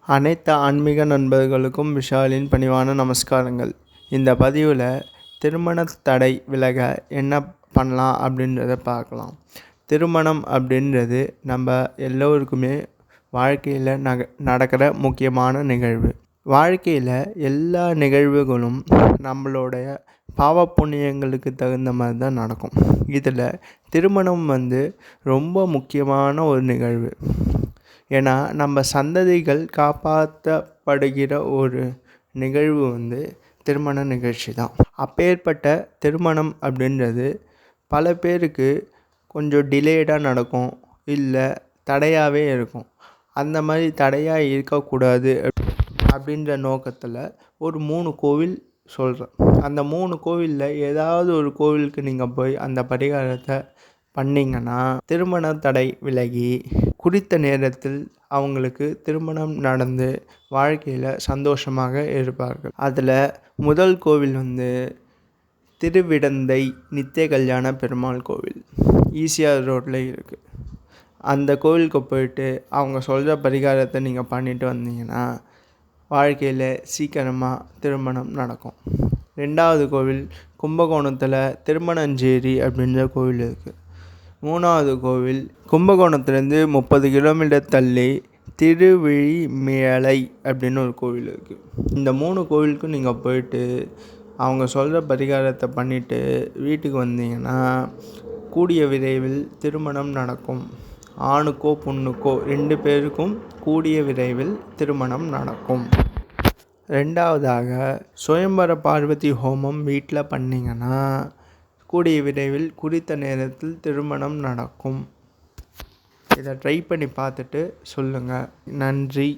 அனைத்து ஆன்மீக நண்பர்களுக்கும் விஷாலின் பணிவான நமஸ்காரங்கள். இந்த பதிவில் திருமண தடை விலக என்ன பண்ணலாம் அப்படின்றத பார்க்கலாம். திருமணம் அப்படின்றது நம்ம எல்லோருக்குமே வாழ்க்கையில் நடக்கிற முக்கியமான நிகழ்வு. வாழ்க்கையில் எல்லா நிகழ்வுகளும் நம்மளுடைய பாவ புண்ணியங்களுக்கு தகுந்த மாதிரி தான் நடக்கும். இதில் திருமணம் ரொம்ப முக்கியமான ஒரு நிகழ்வு. ஏன்னா நம்ம சந்ததிகள் காப்பாற்றப்படுகிற ஒரு நிகழ்வு திருமண நிகழ்ச்சி தான். அப்பேற்பட்ட திருமணம் அப்படின்றது பல பேருக்கு கொஞ்சம் டிலேடாக நடக்கும், இல்லை தடையாகவே இருக்கும். அந்த மாதிரி தடையாக இருக்கக்கூடாது அப்படின்ற நோக்கத்தில் ஒரு 3 கோவில் சொல்கிறேன். அந்த 3 கோவிலில் ஏதாவது ஒரு கோவிலுக்கு நீங்கள் போய் அந்த பரிகாரத்தை பண்ணிங்கன்னா திருமண தடை விலகி குறித்த நேரத்தில் அவங்களுக்கு திருமணம் நடந்து வாழ்க்கையில் சந்தோஷமாக இருப்பார்கள். அதில் முதல் கோவில் திருவிடந்தை நித்திய கல்யாண பெருமாள் கோவில் ஈசிஆர் ரோட்டில் இருக்குது. அந்த கோவிலுக்கு போயிட்டு அவங்க சொல்கிற பரிகாரத்தை நீங்கள் பண்ணிட்டு வந்தீங்கன்னா வாழ்க்கையில் சீக்கிரமாக திருமணம் நடக்கும். 2வது கோவில் கும்பகோணத்தில் திருமணஞ்சேரி அப்படின்ற கோவில் இருக்குது. 3வது கோவில் கும்பகோணத்துலேருந்து 30 கிலோமீட்டர் தள்ளி திருவிழிமிழலை அப்படின்னு ஒரு கோவில் இருக்குது. இந்த 3 கோவிலுக்கும் நீங்கள் போயிட்டு அவங்க சொல்கிற பரிகாரத்தை பண்ணிவிட்டு வீட்டுக்கு வந்தீங்கன்னா கூடிய விரைவில் திருமணம் நடக்கும். ஆணுக்கோ பொண்ணுக்கோ 2 பேருக்கும் கூடிய விரைவில் திருமணம் நடக்கும். 2வதாக சுயம்பர பார்வதி ஹோமம் வீட்டில் பண்ணிங்கன்னா கூடிய விரைவில் குறித்த நேரத்தில் திருமணம் நடக்கும். இதை ட்ரை பண்ணி பார்த்துட்டு சொல்லுங்கள். நன்றி.